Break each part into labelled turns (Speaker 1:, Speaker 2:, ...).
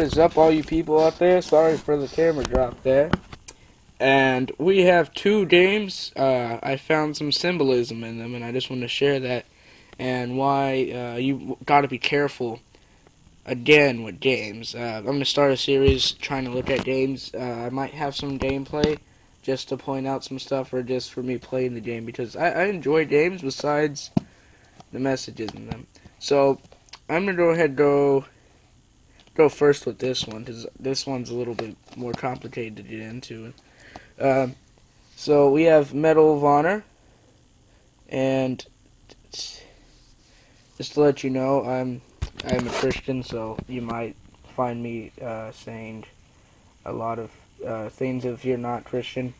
Speaker 1: is up, all you people out there? Sorry for the camera drop there. And we have two games. I found some symbolism in them, and I just want to share that and why you got to be careful again with games. I'm going to start a series trying to look at games. I might have some gameplay just to point out some stuff, or just for me playing the game, because I enjoy games besides the messages in them. So I'm going to go ahead and go first with this one, because this one's a little bit more complicated to get into. So we have Medal of Honor, and just to let you know, I'm a Christian, so you might find me saying a lot of things if you're not Christian.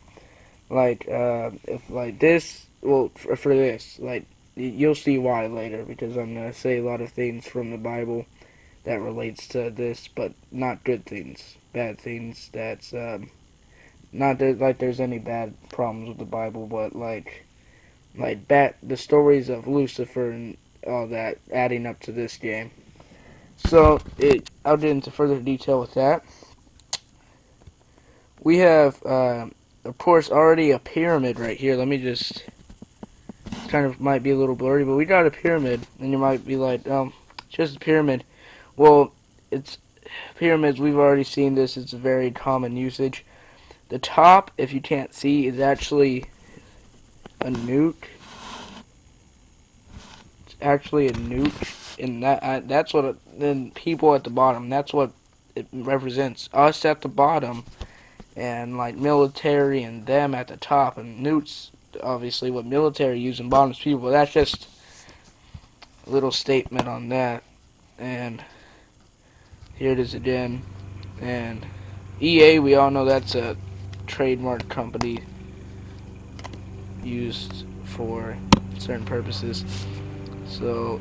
Speaker 1: Like if like this, well, for this, like you'll see why later, because I'm gonna say a lot of things from the Bible that relates to this, but not good things, bad things. That's not that like there's any bad problems with the Bible, but like the stories of Lucifer and all that adding up to this game. So I'll get into further detail with that. We have, of course, already a pyramid right here. Let me just, kind of might be a little blurry, but we got a pyramid, and you might be like, it's just a pyramid. Well, it's pyramids. We've already seen this. It's a very common usage. The top, if you can't see, is actually a nuke. It's actually a nuke, and that's what then people at the bottom. That's what it represents. Us at the bottom, and like military and them at the top, and nukes obviously what military use and bombs people. But that's just a little statement on that. And here it is again. And EA, we all know that's a trademark company used for certain purposes. So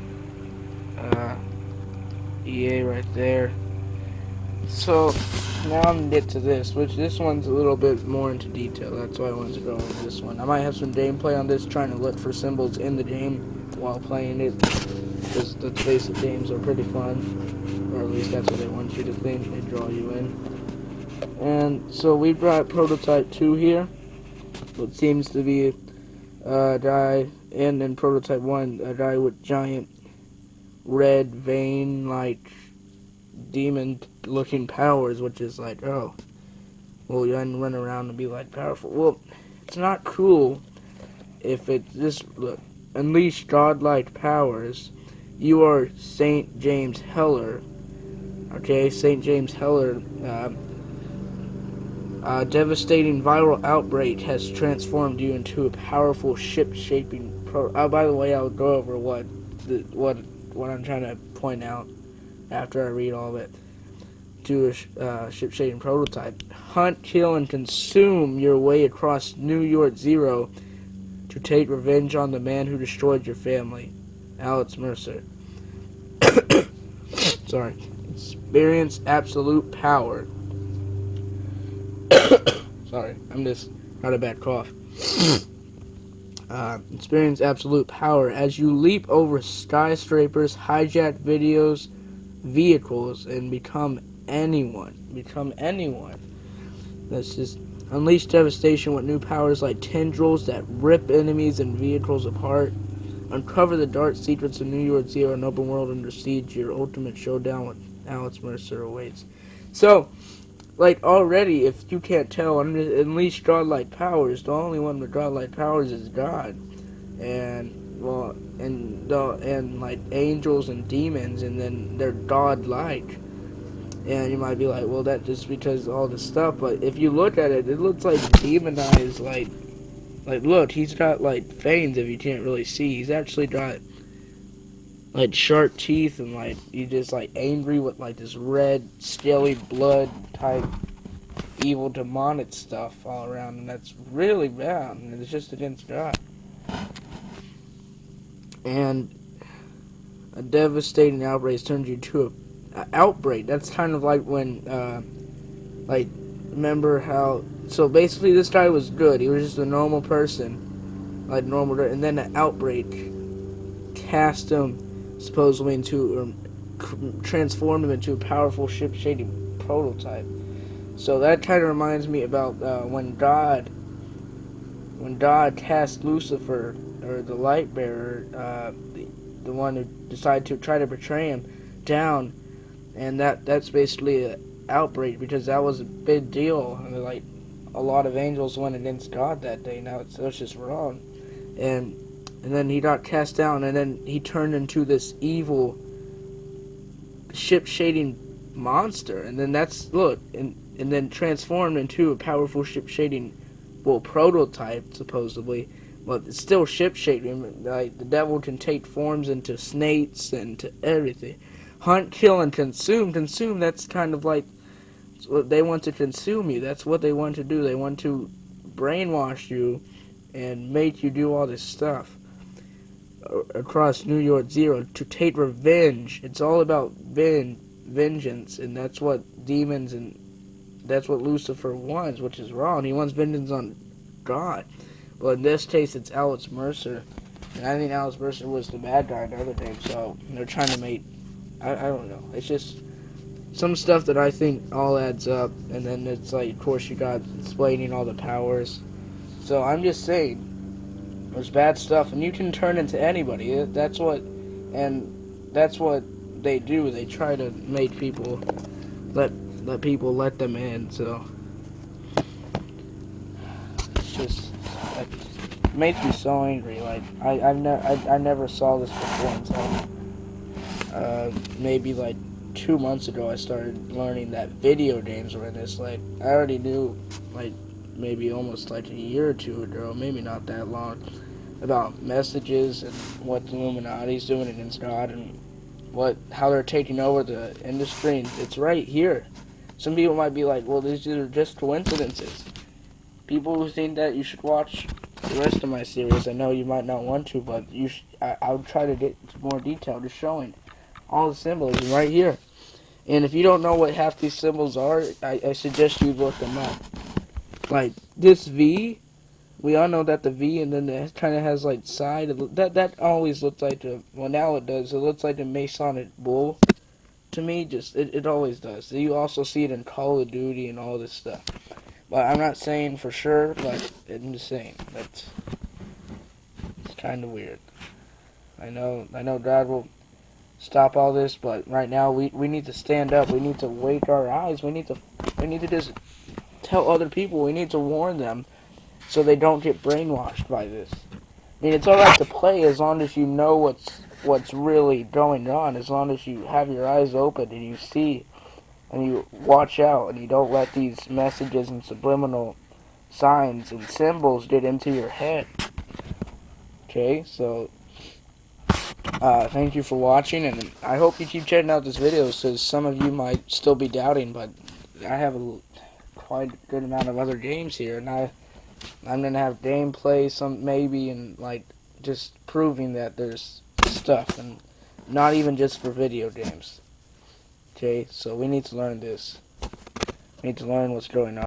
Speaker 1: EA right there. So now I'm gonna get to this, which this one's a little bit more into detail. That's why I wanted to go with this one. I might have some gameplay on this, trying to look for symbols in the game while playing it, because the basic games are pretty fun, or at least that's what they want you to think. They draw you in. And so we brought prototype 2 here, what seems to be a guy, and in prototype 1, a guy with giant red vein, like demon looking powers, which is like, oh, well, you can run around and be like powerful. Well, it's not cool if it's this. Look, unleash godlike powers. You are Saint James Heller. Okay, Saint James Heller. Devastating viral outbreak has transformed you into a powerful ship-shaping by the way, I'll go over what I'm trying to point out after I read all of it. To a ship-shaping prototype. Hunt, kill, and consume your way across New York Zero to take revenge on the man who destroyed your family. Alex Mercer. Sorry. Experience absolute power. Sorry, I'm just got a bad cough. Experience absolute power as you leap over skyscrapers, hijack vehicles, and become anyone. That's just unleash devastation with new powers like tendrils that rip enemies and vehicles apart. Uncover the dark secrets of New York Zero, an open world under siege. Your ultimate showdown with Alex Mercer awaits. So, like, already, if you can't tell, unleash godlike powers. The only one with godlike powers is God, and well, and like angels and demons, and then they're godlike. And you might be like, well, that's just because of all this stuff. But if you look at it, it looks like demonized. Like look, he's got like fangs. If you can't really see, he's actually got like sharp teeth, and like he's just like angry with like this red, scaly blood type evil demonic stuff all around, and that's really bad. And it's just against God. And a devastating outbreak turns you to a outbreak. That's kind of like when, like, remember how? So basically, this guy was good. He was just a normal person, like normal, and then an outbreak cast him supposedly into, or transformed him into a powerful ship-shaping prototype. So that kind of reminds me about when God tasked Lucifer, or the light bearer, the one who decided to try to betray him, down, and that's basically an outbreak, because that was a big deal. I mean, like, a lot of angels went against God that day. Now it's just wrong, and then he got cast down, and then he turned into this evil ship shading monster, and then and then transformed into a powerful ship shading, well, prototype supposedly, but it's still ship shaping. Like, the devil can take forms into snakes and to everything. Hunt, kill, and consume. Consume, that's kind of like what they want to consume you. That's what they want to do. They want to brainwash you and make you do all this stuff across New York Zero to take revenge. It's all about vengeance, and that's what demons and that's what Lucifer wants, which is wrong. He wants vengeance on God. But in this case, it's Alex Mercer. And I think Alex Mercer was the bad guy the other day. So they're trying to make... I don't know. It's just some stuff that I think all adds up. And then it's like, of course, you got explaining all the powers. So I'm just saying, there's bad stuff. And you can turn into anybody. That's what they do. They try to make people... let people let them in, so it's just, it makes me so angry. Like, I never saw this before until maybe like 2 months ago. I started learning that video games were in this. Like, I already knew, like, maybe almost like a year or two ago, maybe not that long, about messages and what the Illuminati's doing against God and how they're taking over the industry. And it's right here. Some people might be like, well, these are just coincidences. People who think that, you should watch the rest of my series. I know you might not want to, but I'll try to get more detail, just showing all the symbols right here. And if you don't know what half these symbols are, I suggest you look them up. Like this V, we all know that the V, and then it kind of has like side. That always looks like well, now it does. It looks like a Masonic bull. To me, it always does. You also see it in Call of Duty and all this stuff. But I'm not saying for sure, but I'm just saying it's kind of weird. I know God will stop all this, but right now we need to stand up. We need to wake our eyes. We need to just tell other people. We need to warn them so they don't get brainwashed by this. I mean, it's alright to play as long as you know what's really going on, as long as you have your eyes open and you see and you watch out and you don't let these messages and subliminal signs and symbols get into your head. Okay, so thank you for watching, and I hope you keep checking out this video, because some of you might still be doubting, but I have quite a good amount of other games here, and I'm gonna have gameplay, some maybe, and like just proving that there's stuff, and not even just for video games. Okay, so we need to learn this. We need to learn what's going on.